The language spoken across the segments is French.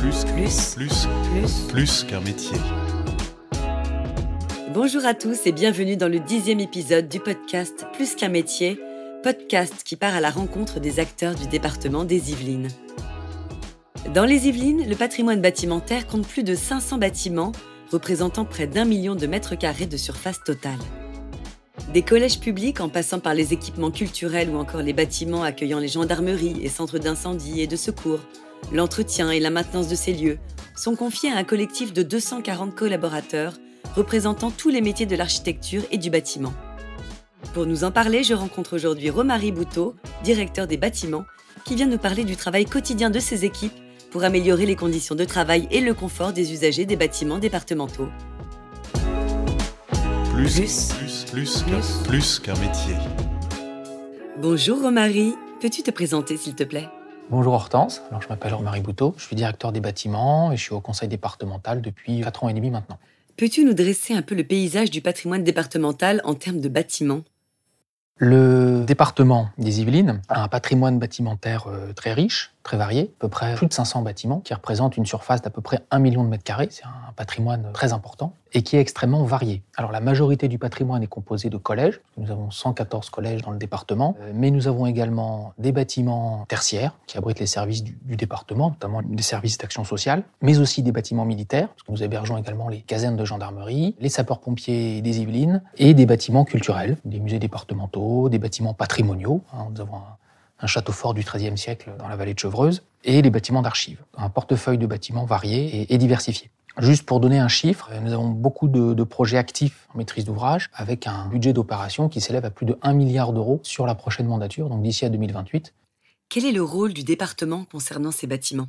Plus qu'un métier. Bonjour à tous et bienvenue dans le 10e épisode du podcast Plus qu'un métier, podcast qui part à la rencontre des acteurs du département des Yvelines. Dans les Yvelines, le patrimoine bâtimentaire compte plus de 500 bâtiments, représentant près d'1 million de mètres carrés de surface totale. Des collèges publics en passant par les équipements culturels ou encore les bâtiments accueillant les gendarmeries et centres d'incendie et de secours, l'entretien et la maintenance de ces lieux sont confiés à un collectif de 240 collaborateurs représentant tous les métiers de l'architecture et du bâtiment. Pour nous en parler, je rencontre aujourd'hui Romary Bouteau, directeur des bâtiments, qui vient nous parler du travail quotidien de ses équipes pour améliorer les conditions de travail et le confort des usagers des bâtiments départementaux. Plus qu'un métier. Bonjour Romary, peux-tu te présenter s'il te plaît ? Bonjour Hortense, alors je m'appelle Romary Bouteau, je suis directeur des bâtiments et je suis au conseil départemental depuis 4 ans et demi maintenant. Peux-tu nous dresser un peu le paysage du patrimoine départemental en termes de bâtiments ? Le département des Yvelines a un patrimoine bâtimentaire très riche, très varié, à peu près plus de 500 bâtiments qui représentent une surface d'à peu près 1 million de mètres carrés. C'est un patrimoine très important et qui est extrêmement varié. Alors la majorité du patrimoine est composée de collèges. Nous avons 114 collèges dans le département, mais nous avons également des bâtiments tertiaires qui abritent les services du département, notamment des services d'action sociale, mais aussi des bâtiments militaires, parce que nous hébergeons également les casernes de gendarmerie, les sapeurs-pompiers des Yvelines et des bâtiments culturels, des musées départementaux, des bâtiments patrimoniaux. Nous avons un château fort du XIIIe siècle dans la vallée de Chevreuse, et les bâtiments d'archives. Un portefeuille de bâtiments variés et diversifiés. Juste pour donner un chiffre, nous avons beaucoup de projets actifs en maîtrise d'ouvrage, avec un budget d'opération qui s'élève à plus de 1 milliard d'euros sur la prochaine mandature, donc d'ici à 2028. Quel est le rôle du département concernant ces bâtiments ?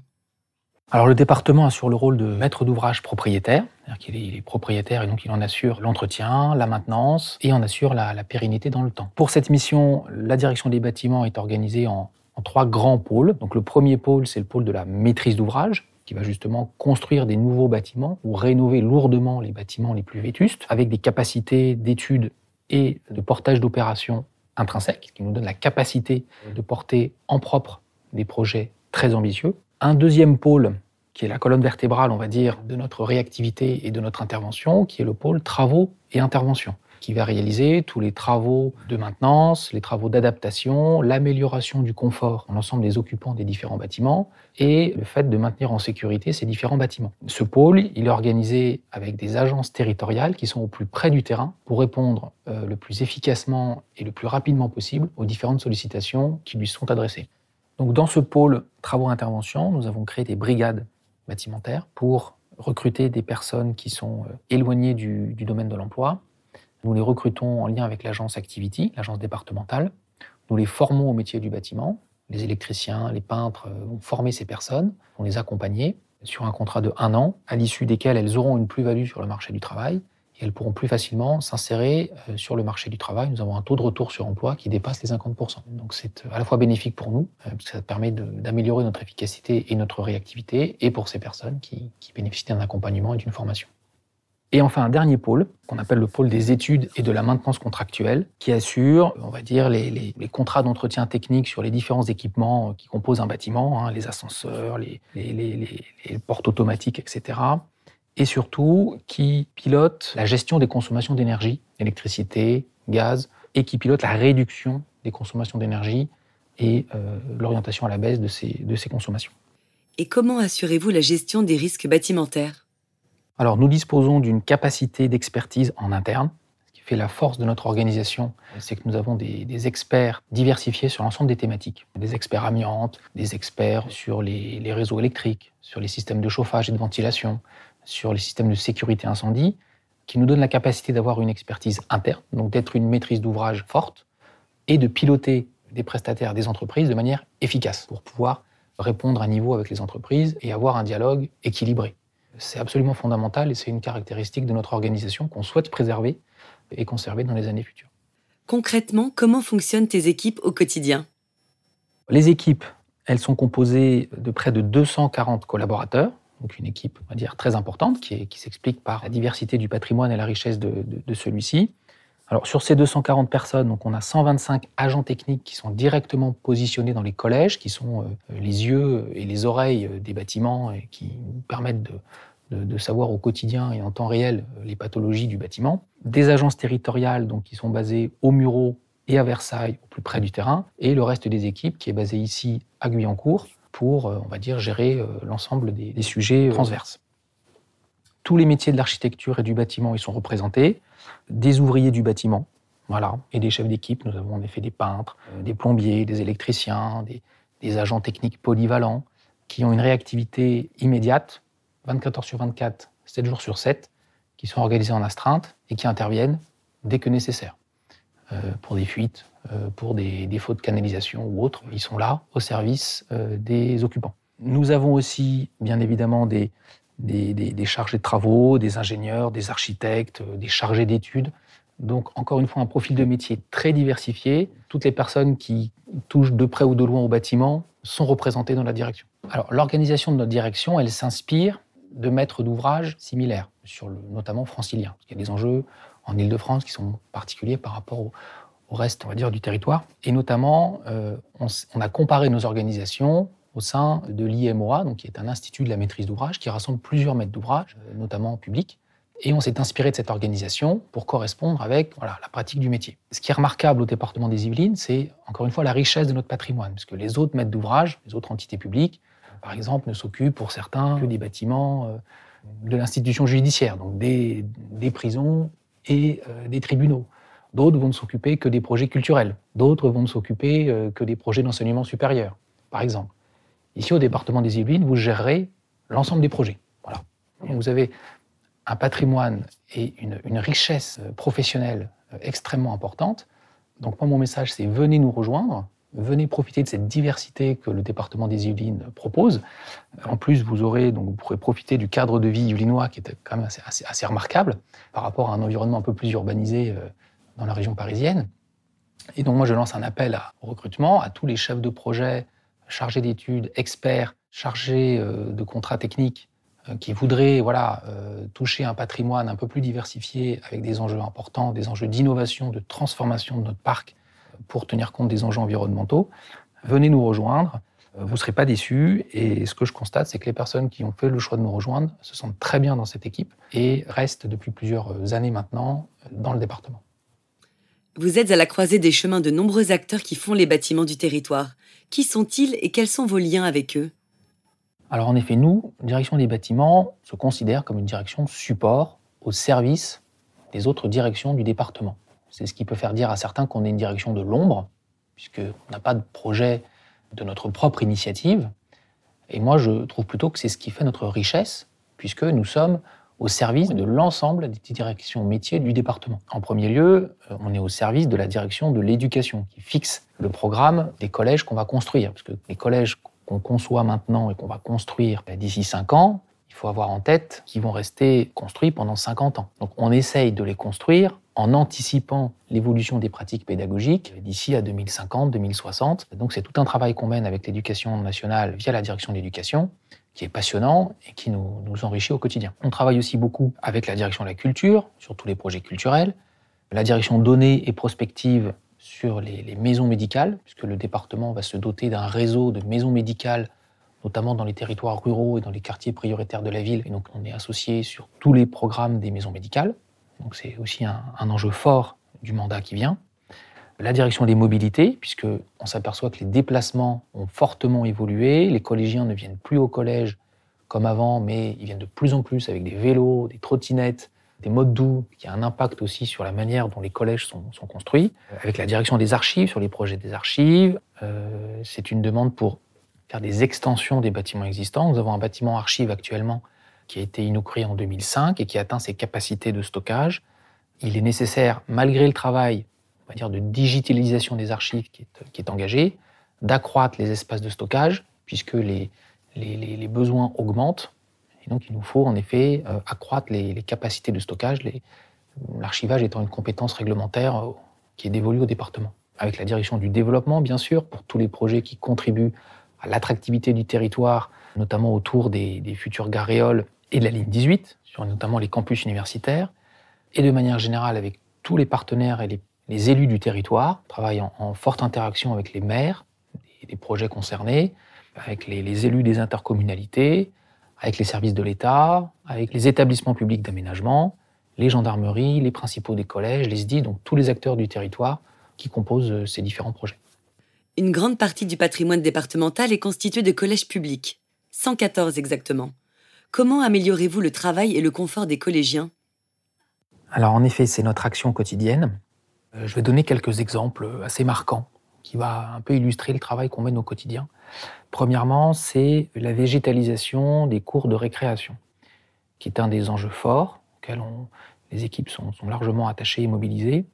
Alors le département assure le rôle de maître d'ouvrage propriétaire, c'est-à-dire qu'il est propriétaire et donc il en assure l'entretien, la maintenance et en assure la pérennité dans le temps. Pour cette mission, la direction des bâtiments est organisée en 3 grands pôles. Donc le premier pôle, c'est le pôle de la maîtrise d'ouvrage, qui va justement construire des nouveaux bâtiments ou rénover lourdement les bâtiments les plus vétustes, avec des capacités d'études et de portage d'opérations intrinsèques, qui nous donnent la capacité de porter en propre des projets très ambitieux. Un deuxième pôle, qui est la colonne vertébrale, on va dire, de notre réactivité et de notre intervention, qui est le pôle travaux et intervention, qui va réaliser tous les travaux de maintenance, les travaux d'adaptation, l'amélioration du confort en l'ensemble des occupants des différents bâtiments et le fait de maintenir en sécurité ces différents bâtiments. Ce pôle, il est organisé avec des agences territoriales qui sont au plus près du terrain pour répondre le plus efficacement et le plus rapidement possible aux différentes sollicitations qui lui sont adressées. Donc dans ce pôle travaux-intervention, nous avons créé des brigades bâtimentaires pour recruter des personnes qui sont éloignées du domaine de l'emploi. Nous les recrutons en lien avec l'agence Activity, l'agence départementale. Nous les formons au métier du bâtiment. Les électriciens, les peintres vont former ces personnes, vont les accompagner sur un contrat de 1 an, à l'issue desquels elles auront une plus-value sur le marché du travail et elles pourront plus facilement s'insérer sur le marché du travail. Nous avons un taux de retour sur emploi qui dépasse les 50%. Donc c'est à la fois bénéfique pour nous, parce que ça permet d'améliorer notre efficacité et notre réactivité, et pour ces personnes qui bénéficient d'un accompagnement et d'une formation. Et enfin, un dernier pôle, qu'on appelle le pôle des études et de la maintenance contractuelle, qui assure, on va dire, les contrats d'entretien technique sur les différents équipements qui composent un bâtiment, les ascenseurs, les portes automatiques, etc. Et surtout, qui pilote la gestion des consommations d'énergie, électricité, gaz, et qui pilote la réduction des consommations d'énergie et l'orientation à la baisse de ces consommations. Et comment assurez-vous la gestion des risques bâtimentaires ? Alors, nous disposons d'une capacité d'expertise en interne. Ce qui fait la force de notre organisation, c'est que nous avons des experts diversifiés sur l'ensemble des thématiques. Des experts amiantes, des experts sur les réseaux électriques, sur les systèmes de chauffage et de ventilation, sur les systèmes de sécurité incendie, qui nous donnent la capacité d'avoir une expertise interne, donc d'être une maîtrise d'ouvrage forte, et de piloter des prestataires, des entreprises de manière efficace, pour pouvoir répondre à niveau avec les entreprises et avoir un dialogue équilibré. C'est absolument fondamental et c'est une caractéristique de notre organisation qu'on souhaite préserver et conserver dans les années futures. Concrètement, comment fonctionnent tes équipes au quotidien ? Les équipes, elles sont composées de près de 240 collaborateurs, donc une équipe, on va dire, très importante, qui s'explique par la diversité du patrimoine et la richesse de celui-ci. Alors sur ces 240 personnes, donc on a 125 agents techniques qui sont directement positionnés dans les collèges, qui sont les yeux et les oreilles des bâtiments et qui nous permettent de savoir au quotidien et en temps réel les pathologies du bâtiment. Des agences territoriales donc, qui sont basées aux Mureaux et à Versailles, au plus près du terrain, et le reste des équipes qui est basé ici à Guyancourt pour, on va dire, gérer l'ensemble des sujets transverses. Tous les métiers de l'architecture et du bâtiment, ils sont représentés. Des ouvriers du bâtiment, voilà, et des chefs d'équipe. Nous avons en effet des peintres, des plombiers, des électriciens, des agents techniques polyvalents qui ont une réactivité immédiate, 24 heures sur 24, 7 jours sur 7, qui sont organisés en astreinte et qui interviennent dès que nécessaire. Pour des fuites, pour des défauts de canalisation ou autres, ils sont là au service des occupants. Nous avons aussi, bien évidemment, des chargés de travaux, des ingénieurs, des architectes, des chargés d'études. Donc, encore une fois, un profil de métier très diversifié. Toutes les personnes qui touchent de près ou de loin au bâtiment sont représentées dans la direction. Alors, l'organisation de notre direction, elle s'inspire de maîtres d'ouvrage similaires, notamment franciliens. Il y a des enjeux en Île-de-France qui sont particuliers par rapport au reste, on va dire, du territoire. Et notamment, on a comparé nos organisations au sein de l'IMOA, donc qui est un institut de la maîtrise d'ouvrage, qui rassemble plusieurs maîtres d'ouvrage, notamment publics. Et on s'est inspiré de cette organisation pour correspondre avec la pratique du métier. Ce qui est remarquable au département des Yvelines, c'est encore une fois la richesse de notre patrimoine, parce que les autres maîtres d'ouvrage, les autres entités publiques, par exemple, ne s'occupent pour certains que des bâtiments de l'institution judiciaire, donc des prisons et des tribunaux. D'autres vont ne s'occuper que des projets culturels. D'autres vont ne s'occuper que des projets d'enseignement supérieur, par exemple. Ici, au département des Yvelines, vous gérerez l'ensemble des projets. Voilà. Donc, vous avez un patrimoine et une richesse professionnelle extrêmement importante. Donc, moi, mon message, c'est venez nous rejoindre, venez profiter de cette diversité que le département des Yvelines propose. En plus, vous pourrez profiter du cadre de vie yvelinois qui est quand même assez remarquable par rapport à un environnement un peu plus urbanisé dans la région parisienne. Et donc, moi, je lance un appel au recrutement à tous les chefs de projet, chargés d'études, experts, chargés de contrats techniques qui voudraient toucher un patrimoine un peu plus diversifié avec des enjeux importants, des enjeux d'innovation, de transformation de notre parc pour tenir compte des enjeux environnementaux. Venez nous rejoindre, vous ne serez pas déçus. Et ce que je constate, c'est que les personnes qui ont fait le choix de nous rejoindre se sentent très bien dans cette équipe et restent depuis plusieurs années maintenant dans le département. Vous êtes à la croisée des chemins de nombreux acteurs qui font les bâtiments du territoire. Qui sont-ils et quels sont vos liens avec eux ? Alors en effet, nous, direction des bâtiments, se considère comme une direction support au service des autres directions du département. C'est ce qui peut faire dire à certains qu'on est une direction de l'ombre, puisqu'on n'a pas de projet de notre propre initiative. Et moi, je trouve plutôt que c'est ce qui fait notre richesse, puisque nous sommes au service de l'ensemble des directions métiers du département. En premier lieu, on est au service de la direction de l'éducation, qui fixe le programme des collèges qu'on va construire. Parce que les collèges qu'on conçoit maintenant et qu'on va construire d'ici 5 ans, il faut avoir en tête qu'ils vont rester construits pendant 50 ans. Donc on essaye de les construire en anticipant l'évolution des pratiques pédagogiques d'ici à 2050, 2060. Donc c'est tout un travail qu'on mène avec l'éducation nationale via la direction de l'éducation, qui est passionnant et qui nous enrichit au quotidien. On travaille aussi beaucoup avec la direction de la culture, sur tous les projets culturels, la direction données et prospective sur les maisons médicales, puisque le département va se doter d'un réseau de maisons médicales, notamment dans les territoires ruraux et dans les quartiers prioritaires de la ville. Et donc on est associé sur tous les programmes des maisons médicales. Donc c'est aussi un enjeu fort du mandat qui vient. La direction des mobilités, puisqu'on s'aperçoit que les déplacements ont fortement évolué. Les collégiens ne viennent plus au collège comme avant, mais ils viennent de plus en plus avec des vélos, des trottinettes, des modes doux, qui a un impact aussi sur la manière dont les collèges sont construits. Avec la direction des archives, sur les projets des archives, c'est une demande pour faire des extensions des bâtiments existants. Nous avons un bâtiment archive actuellement qui a été inauguré en 2005 et qui atteint ses capacités de stockage. Il est nécessaire, malgré le travail, on va dire, de digitalisation des archives qui est engagé, d'accroître les espaces de stockage, puisque les besoins augmentent. Et donc, il nous faut en effet accroître les capacités de stockage, l'archivage étant une compétence réglementaire qui est dévolue au département. Avec la direction du développement, bien sûr, pour tous les projets qui contribuent à l'attractivité du territoire, notamment autour des futures gares et de la ligne 18, sur notamment les campus universitaires, et de manière générale avec tous les partenaires et les élus du territoire, travaille en forte interaction avec les maires des projets concernés, avec les élus des intercommunalités, avec les services de l'État, avec les établissements publics d'aménagement, les gendarmeries, les principaux des collèges, les SDI, donc tous les acteurs du territoire qui composent ces différents projets. Une grande partie du patrimoine départemental est constituée de collèges publics, 114 exactement. Comment améliorez-vous le travail et le confort des collégiens ? Alors en effet, c'est notre action quotidienne. Je vais donner quelques exemples assez marquants qui va un peu illustrer le travail qu'on mène au quotidien. Premièrement, c'est la végétalisation des cours de récréation, qui est un des enjeux forts auxquels les équipes sont largement attachées et mobilisées,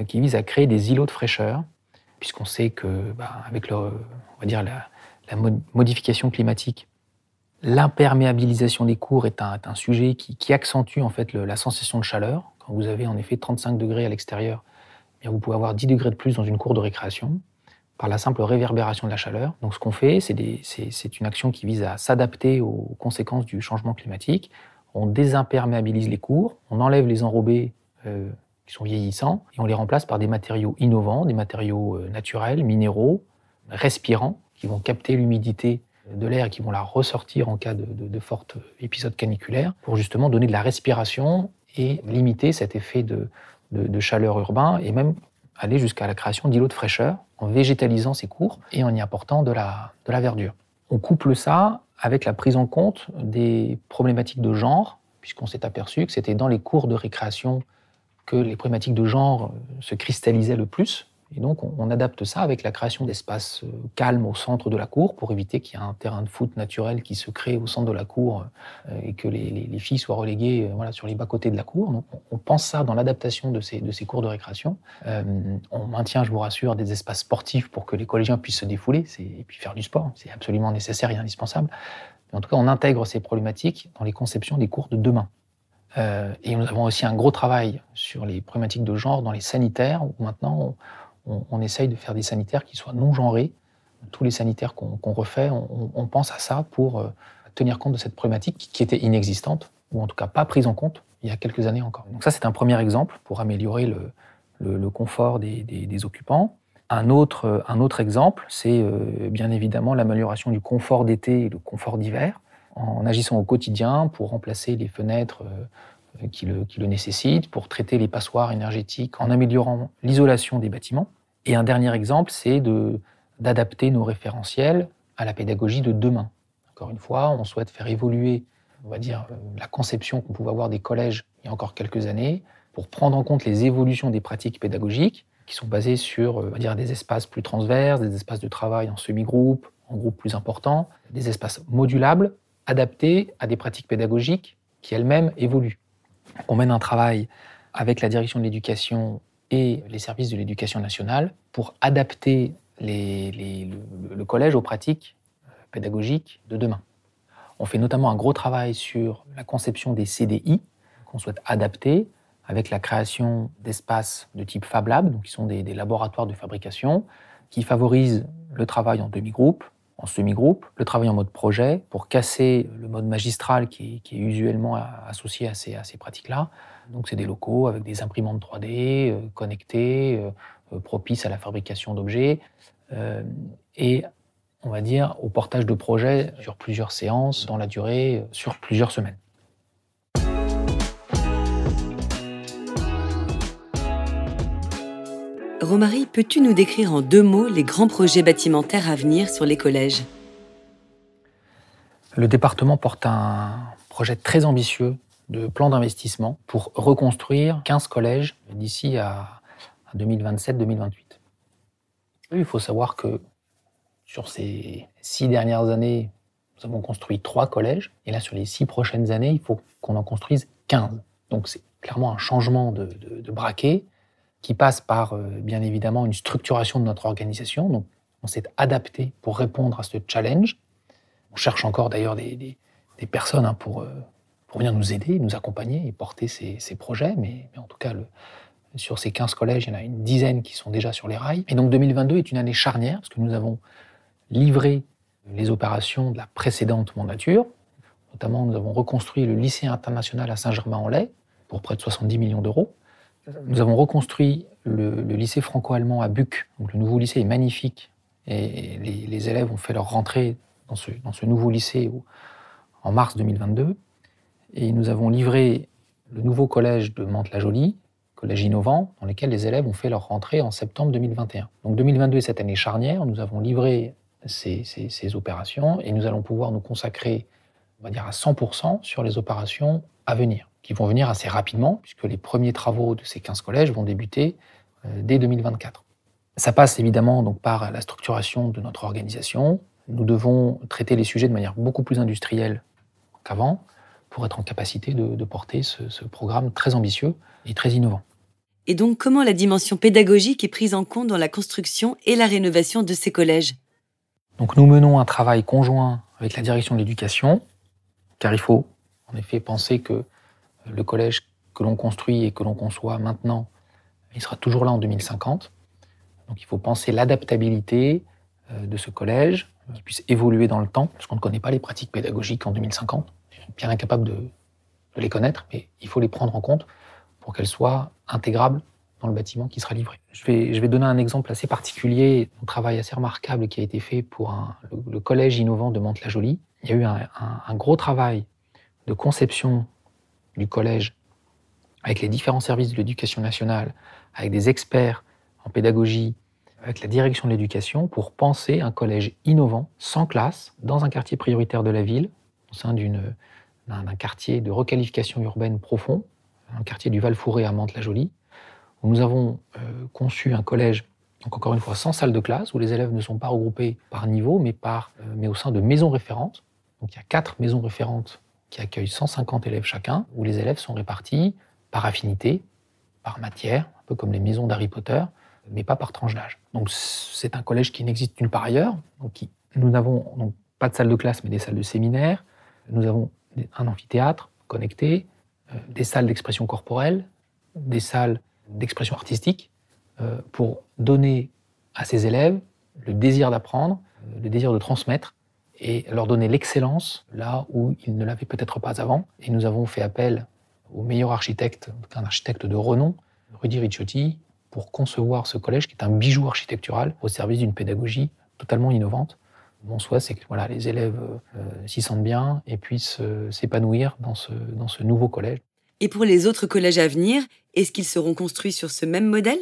qui vise à créer des îlots de fraîcheur, puisqu'on sait que, avec on va dire la modification climatique, l'imperméabilisation des cours est un sujet qui accentue en fait la sensation de chaleur. Quand vous avez en effet 35 degrés à l'extérieur, eh bien, vous pouvez avoir 10 degrés de plus dans une cour de récréation par la simple réverbération de la chaleur. Donc ce qu'on fait, c'est une action qui vise à s'adapter aux conséquences du changement climatique. On désimperméabilise les cours, on enlève les enrobés qui sont vieillissants et on les remplace par des matériaux innovants, des matériaux naturels, minéraux, respirants, qui vont capter l'humidité de l'air et qui vont la ressortir en cas de forts épisodes caniculaires pour justement donner de la respiration et limiter cet effet de chaleur urbain et même aller jusqu'à la création d'îlots de fraîcheur en végétalisant ces cours et en y apportant de la verdure. On couple ça avec la prise en compte des problématiques de genre, puisqu'on s'est aperçu que c'était dans les cours de récréation que les problématiques de genre se cristallisaient le plus. Et donc, on adapte ça avec la création d'espaces calmes au centre de la cour pour éviter qu'il y ait un terrain de foot naturel qui se crée au centre de la cour et que les filles soient reléguées sur les bas-côtés de la cour. Donc, on pense ça dans l'adaptation de ces cours de récréation. On maintient, je vous rassure, des espaces sportifs pour que les collégiens puissent se défouler et puis faire du sport. C'est absolument nécessaire et indispensable. Mais en tout cas, on intègre ces problématiques dans les conceptions des cours de demain. Et nous avons aussi un gros travail sur les problématiques de genre dans les sanitaires, où maintenant on essaye de faire des sanitaires qui soient non genrés. Tous les sanitaires qu'on refait, on pense à ça pour tenir compte de cette problématique qui était inexistante, ou en tout cas pas prise en compte il y a quelques années encore. Donc ça, c'est un premier exemple pour améliorer le confort des occupants. Un autre exemple, c'est bien évidemment l'amélioration du confort d'été et le confort d'hiver, en agissant au quotidien pour remplacer les fenêtres qui le nécessitent, pour traiter les passoires énergétiques, en améliorant l'isolation des bâtiments. Et un dernier exemple, c'est d'adapter nos référentiels à la pédagogie de demain. Encore une fois, on souhaite faire évoluer, on va dire, la conception qu'on pouvait avoir des collèges il y a encore quelques années, pour prendre en compte les évolutions des pratiques pédagogiques qui sont basées sur, on va dire, des espaces plus transverses, des espaces de travail en semi-groupe, en groupe plus importants, des espaces modulables, adaptés à des pratiques pédagogiques qui elles-mêmes évoluent. On mène un travail avec la direction de l'éducation et les services de l'éducation nationale pour adapter le collège aux pratiques pédagogiques de demain. On fait notamment un gros travail sur la conception des CDI qu'on souhaite adapter avec la création d'espaces de type Fab Lab, donc qui sont des laboratoires de fabrication qui favorisent le travail en demi-groupe, en semi-groupe, le travail en mode projet pour casser le mode magistral qui est usuellement associé à ces pratiques-là. Donc c'est des locaux avec des imprimantes 3D connectées, propices à la fabrication d'objets et on va dire au portage de projets sur plusieurs séances dans la durée, sur plusieurs semaines. Romary, peux-tu nous décrire en 2 mots les grands projets bâtimentaires à venir sur les collèges ? Le département porte un projet très ambitieux de plan d'investissement pour reconstruire 15 collèges d'ici à 2027-2028. Il faut savoir que sur ces 6 dernières années, nous avons construit 3 collèges, et là sur les 6 prochaines années, il faut qu'on en construise 15. Donc c'est clairement un changement de braquet qui passe par, bien évidemment, une structuration de notre organisation. Donc, on s'est adapté pour répondre à ce challenge. On cherche encore d'ailleurs des personnes pour venir nous aider, nous accompagner et porter ces projets. Mais en tout cas, sur ces 15 collèges, il y en a une dizaine qui sont déjà sur les rails. Et donc 2022 est une année charnière parce que nous avons livré les opérations de la précédente mandature. Notamment, nous avons reconstruit le lycée international à Saint-Germain-en-Laye pour près de 70 millions d'euros. Nous avons reconstruit le lycée franco-allemand à Buc. Donc, le nouveau lycée est magnifique et les élèves ont fait leur rentrée dans ce nouveau lycée en mars 2022. Et nous avons livré le nouveau collège de Mantes-la-Jolie, collège innovant, dans lequel les élèves ont fait leur rentrée en septembre 2021. Donc 2022 est cette année charnière, nous avons livré ces opérations et nous allons pouvoir nous consacrer, on va dire, à 100% sur les opérations à venir, qui vont venir assez rapidement, puisque les premiers travaux de ces 15 collèges vont débuter dès 2024. Ça passe évidemment donc par la structuration de notre organisation. Nous devons traiter les sujets de manière beaucoup plus industrielle qu'avant, pour être en capacité de porter ce programme très ambitieux et très innovant. Et donc, comment la dimension pédagogique est prise en compte dans la construction et la rénovation de ces collèges ? Donc, nous menons un travail conjoint avec la direction de l'éducation, car il faut en effet penser que le collège que l'on construit et que l'on conçoit maintenant, il sera toujours là en 2050. Donc, il faut penser l'adaptabilité de ce collège, qui puisse évoluer dans le temps, parce qu'on ne connaît pas les pratiques pédagogiques en 2050. Bien incapable de les connaître, mais il faut les prendre en compte pour qu'elles soient intégrables dans le bâtiment qui sera livré. Je vais donner un exemple assez particulier, un travail assez remarquable qui a été fait pour le collège innovant de Mantes-la-Jolie. Il y a eu un gros travail de conception du collège avec les différents services de l'éducation nationale, avec des experts en pédagogie, avec la direction de l'éducation, pour penser un collège innovant, sans classe, dans un quartier prioritaire de la ville, au sein d'un quartier de requalification urbaine profond, un quartier du Val-Fouré à Mantes-la-Jolie, où nous avons conçu un collège, donc encore une fois sans salle de classe, où les élèves ne sont pas regroupés par niveau, mais au sein de maisons référentes. Donc il y a 4 maisons référentes qui accueillent 150 élèves chacun, où les élèves sont répartis par affinité, par matière, un peu comme les maisons d'Harry Potter, mais pas par tranche d'âge. Donc c'est un collège qui n'existe nulle part ailleurs. Nous n'avons donc pas de salle de classe, mais des salles de séminaire. Nous avons un amphithéâtre connecté, des salles d'expression corporelle, des salles d'expression artistique, pour donner à ces élèves le désir d'apprendre, le désir de transmettre, et leur donner l'excellence là où ils ne l'avaient peut-être pas avant. Et nous avons fait appel au meilleur architecte, un architecte de renom, Rudy Ricciotti, pour concevoir ce collège qui est un bijou architectural au service d'une pédagogie totalement innovante. Mon souhait, c'est que les élèves s'y sentent bien et puissent s'épanouir dans ce nouveau collège. Et pour les autres collèges à venir, est-ce qu'ils seront construits sur ce même modèle ?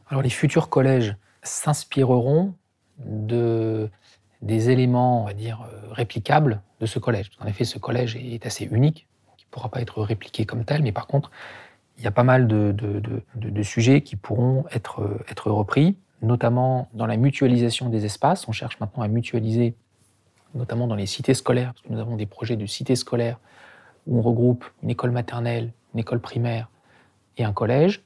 Alors les futurs collèges s'inspireront des éléments, on va dire, réplicables de ce collège. En effet, ce collège est assez unique, qui ne pourra pas être répliqué comme tel, mais par contre, il y a pas mal de sujets qui pourront être repris, notamment dans la mutualisation des espaces. On cherche maintenant à mutualiser, notamment dans les cités scolaires, parce que nous avons des projets de cités scolaires où on regroupe une école maternelle, une école primaire et un collège,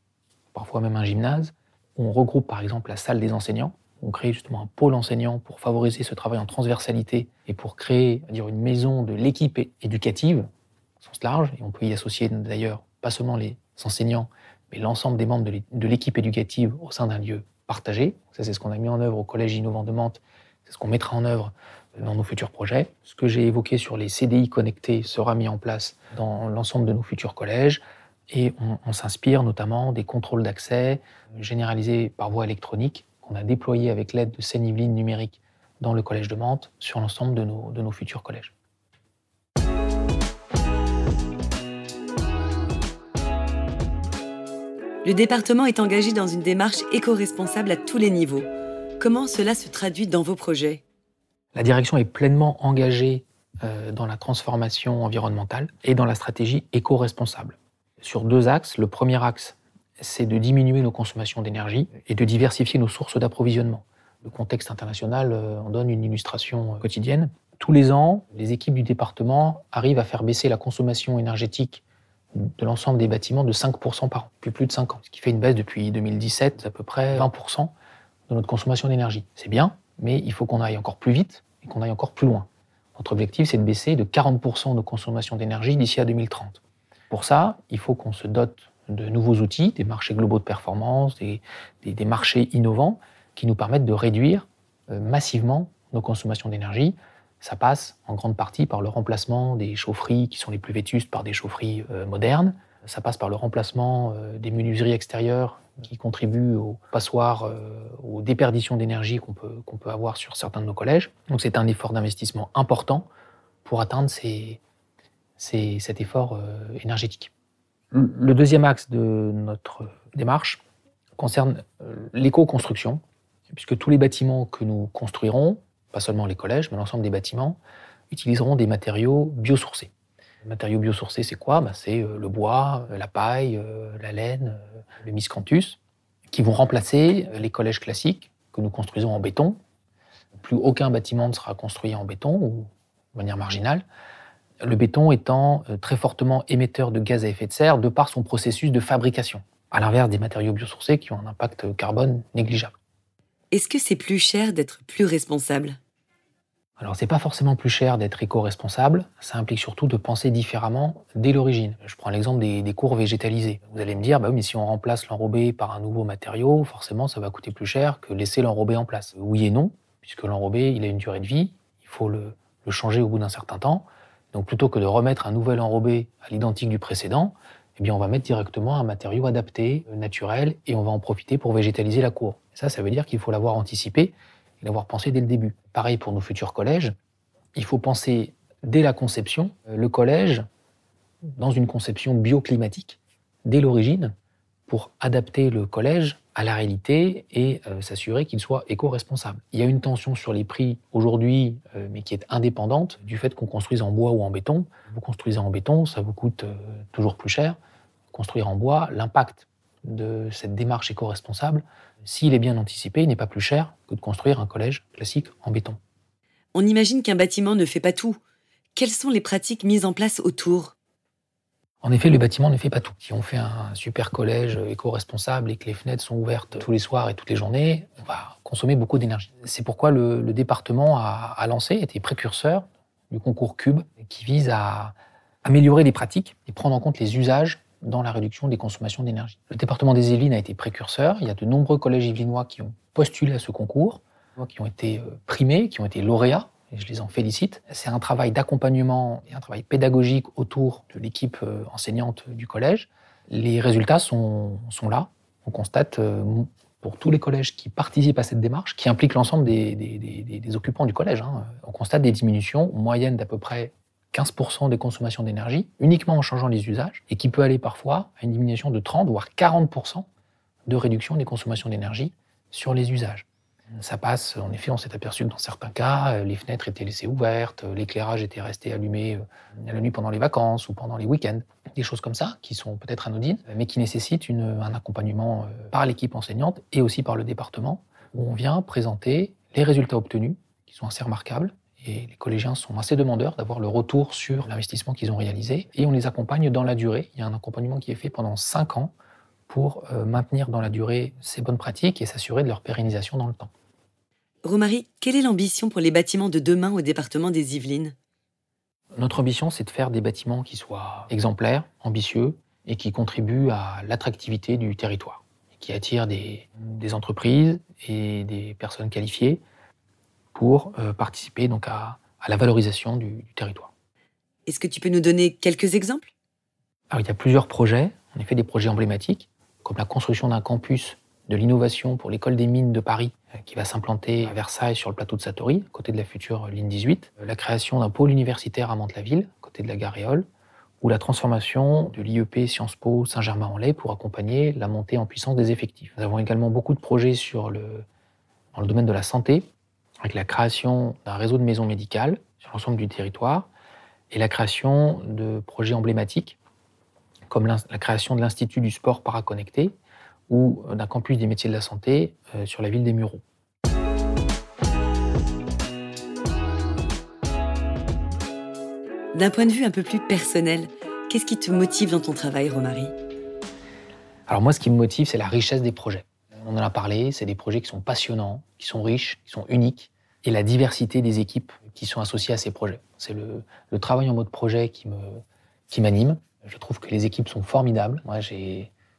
parfois même un gymnase, où on regroupe par exemple la salle des enseignants. On crée justement un pôle enseignant pour favoriser ce travail en transversalité et pour créer, une maison de l'équipe éducative, au sens large, et on peut y associer d'ailleurs pas seulement les enseignants, mais l'ensemble des membres de l'équipe éducative au sein d'un lieu partagé. Ça, c'est ce qu'on a mis en œuvre au Collège innovant de Mantes, c'est ce qu'on mettra en œuvre dans nos futurs projets. Ce que j'ai évoqué sur les CDI connectés sera mis en place dans l'ensemble de nos futurs collèges, et on s'inspire notamment des contrôles d'accès généralisés par voie électronique qu'on a déployés avec l'aide de Seine-Yvelines numérique dans le Collège de Mantes sur l'ensemble de nos futurs collèges. Le département est engagé dans une démarche éco-responsable à tous les niveaux. Comment cela se traduit dans vos projets ? La direction est pleinement engagée dans la transformation environnementale et dans la stratégie éco-responsable. Sur 2 axes. Le premier axe, c'est de diminuer nos consommations d'énergie et de diversifier nos sources d'approvisionnement. Le contexte international en donne une illustration quotidienne. Tous les ans, les équipes du département arrivent à faire baisser la consommation énergétique de l'ensemble des bâtiments de 5% par an, depuis plus de 5 ans, ce qui fait une baisse depuis 2017 d'à peu près 20% de notre consommation d'énergie. C'est bien, mais il faut qu'on aille encore plus vite et qu'on aille encore plus loin. Notre objectif, c'est de baisser de 40% nos consommations d'énergie d'ici à 2030. Pour ça, il faut qu'on se dote de nouveaux outils, des marchés globaux de performance, des marchés innovants qui nous permettent de réduire massivement nos consommations d'énergie. Ça passe en grande partie par le remplacement des chaufferies qui sont les plus vétustes par des chaufferies modernes, Ça passe par le remplacement des menuiseries extérieures qui contribuent aux passoires, aux déperditions d'énergie qu'on peut avoir sur certains de nos collèges. Donc c'est un effort d'investissement important pour atteindre cet effort énergétique. Le deuxième axe de notre démarche concerne l'éco-construction, puisque tous les bâtiments que nous construirons, pas seulement les collèges, mais l'ensemble des bâtiments, utiliseront des matériaux biosourcés. Les matériaux biosourcés, c'est quoi ? C'est le bois, la paille, la laine, le miscanthus, qui vont remplacer les collèges classiques que nous construisons en béton. Plus aucun bâtiment ne sera construit en béton ou de manière marginale. Le béton étant très fortement émetteur de gaz à effet de serre de par son processus de fabrication, à l'inverse des matériaux biosourcés qui ont un impact carbone négligeable. Est-ce que c'est plus cher d'être plus responsable ? Alors, c'est pas forcément plus cher d'être éco-responsable, ça implique surtout de penser différemment dès l'origine. Je prends l'exemple des cours végétalisés. Vous allez me dire, oui, mais si on remplace l'enrobé par un nouveau matériau, forcément ça va coûter plus cher que laisser l'enrobé en place. Oui et non, puisque l'enrobé, il a une durée de vie, il faut le changer au bout d'un certain temps. Donc plutôt que de remettre un nouvel enrobé à l'identique du précédent, eh bien on va mettre directement un matériau adapté, naturel, et on va en profiter pour végétaliser la cour. Et ça veut dire qu'il faut l'avoir anticipé et l'avoir pensé dès le début. Pareil pour nos futurs collèges, il faut penser dès la conception, le collège, dans une conception bioclimatique, dès l'origine, pour adapter le collège à la réalité et s'assurer qu'il soit éco-responsable. Il y a une tension sur les prix aujourd'hui, mais qui est indépendante du fait qu'on construise en bois ou en béton. Vous construisez en béton, ça vous coûte toujours plus cher. Construire en bois, l'impact de cette démarche éco-responsable, s'il est bien anticipé, il n'est pas plus cher que de construire un collège classique en béton. On imagine qu'un bâtiment ne fait pas tout. Quelles sont les pratiques mises en place autour ? En effet, le bâtiment ne fait pas tout. Si on fait un super collège éco-responsable et que les fenêtres sont ouvertes tous les soirs et toutes les journées, on va consommer beaucoup d'énergie. C'est pourquoi le département a lancé, été précurseur du concours Cube, qui vise à améliorer les pratiques et prendre en compte les usages dans la réduction des consommations d'énergie. Le département des Yvelines a été précurseur. Il y a de nombreux collèges yvelinois qui ont postulé à ce concours, qui ont été primés, qui ont été lauréats, et je les en félicite. C'est un travail d'accompagnement et un travail pédagogique autour de l'équipe enseignante du collège. Les résultats sont là. On constate pour tous les collèges qui participent à cette démarche, qui implique l'ensemble des occupants du collège, on constate des diminutions moyennes d'à peu près 15% des consommations d'énergie, uniquement en changeant les usages, et qui peut aller parfois à une diminution de 30 voire 40% de réduction des consommations d'énergie sur les usages. Ça passe, en effet, on s'est aperçu que dans certains cas, les fenêtres étaient laissées ouvertes, l'éclairage était resté allumé la nuit pendant les vacances ou pendant les week-ends. Des choses comme ça, qui sont peut-être anodines, mais qui nécessitent un accompagnement par l'équipe enseignante et aussi par le département, où on vient présenter les résultats obtenus, qui sont assez remarquables. Et les collégiens sont assez demandeurs d'avoir le retour sur l'investissement qu'ils ont réalisé. Et on les accompagne dans la durée. Il y a un accompagnement qui est fait pendant 5 ans pour maintenir dans la durée ces bonnes pratiques et s'assurer de leur pérennisation dans le temps. Romary, quelle est l'ambition pour les bâtiments de demain au département des Yvelines ? Notre ambition, c'est de faire des bâtiments qui soient exemplaires, ambitieux et qui contribuent à l'attractivité du territoire, qui attirent des entreprises et des personnes qualifiées pour participer donc à la valorisation du territoire. Est-ce que tu peux nous donner quelques exemples ? Alors, il y a plusieurs projets, en effet des projets emblématiques, comme la construction d'un campus de l'innovation pour l'école des mines de Paris, qui va s'implanter à Versailles sur le plateau de Satory, à côté de la future ligne 18, la création d'un pôle universitaire à Mantes-la-Ville, à côté de la gare Réole, ou la transformation de l'IEP Sciences Po Saint-Germain-en-Laye pour accompagner la montée en puissance des effectifs. Nous avons également beaucoup de projets dans le domaine de la santé, avec la création d'un réseau de maisons médicales sur l'ensemble du territoire et la création de projets emblématiques comme la création de l'Institut du sport paraconnecté ou d'un campus des métiers de la santé sur la ville des Mureaux. D'un point de vue un peu plus personnel, qu'est-ce qui te motive dans ton travail, Romary ? Alors moi, ce qui me motive, c'est la richesse des projets. On en a parlé, c'est des projets qui sont passionnants, qui sont riches, qui sont uniques, et la diversité des équipes qui sont associées à ces projets. C'est le travail en mode projet qui m'anime. Je trouve que les équipes sont formidables. Moi,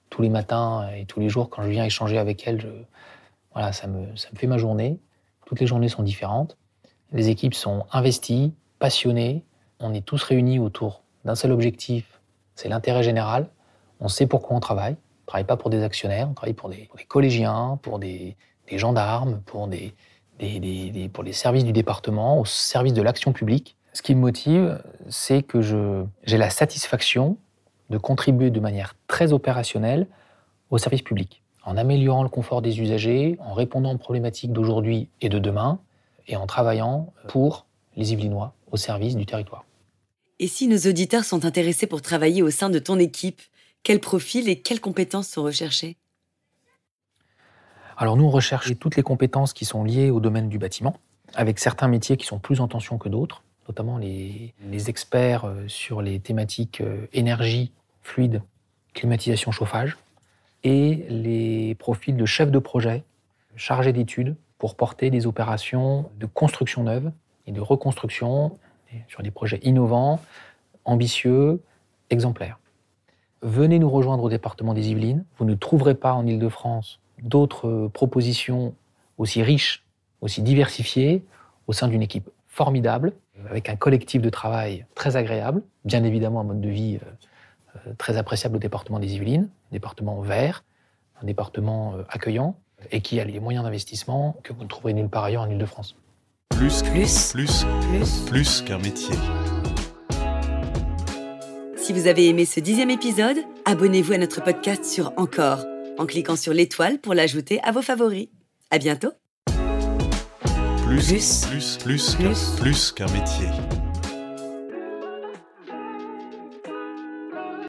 tous les matins et tous les jours, quand je viens échanger avec elles, ça me fait ma journée. Toutes les journées sont différentes. Les équipes sont investies, passionnées. On est tous réunis autour d'un seul objectif, c'est l'intérêt général. On sait pourquoi on travaille. On ne travaille pas pour des actionnaires, on travaille pour des collégiens, pour des gendarmes, pour pour les services du département, au service de l'action publique. Ce qui me motive, c'est que j'ai la satisfaction de contribuer de manière très opérationnelle au service public, en améliorant le confort des usagers, en répondant aux problématiques d'aujourd'hui et de demain, et en travaillant pour les Yvelinois au service du territoire. Et si nos auditeurs sont intéressés pour travailler au sein de ton équipe, quels profils et quelles compétences sont recherchés ? Alors nous, on recherche toutes les compétences qui sont liées au domaine du bâtiment, avec certains métiers qui sont plus en tension que d'autres, notamment les experts sur les thématiques énergie, fluide, climatisation, chauffage, et les profils de chefs de projet, chargés d'études, pour porter des opérations de construction neuve et de reconstruction sur des projets innovants, ambitieux, exemplaires. Venez nous rejoindre au département des Yvelines. Vous ne trouverez pas en Île-de-France d'autres propositions aussi riches, aussi diversifiées, au sein d'une équipe formidable, avec un collectif de travail très agréable, bien évidemment un mode de vie très appréciable au département des Yvelines, un département vert, un département accueillant, et qui a les moyens d'investissement que vous ne trouverez nulle part ailleurs en Île-de-France. Plus qu'un métier. Si vous avez aimé ce 10e épisode, abonnez-vous à notre podcast sur Encore, en cliquant sur l'étoile pour l'ajouter à vos favoris. À bientôt. Plus qu'un métier.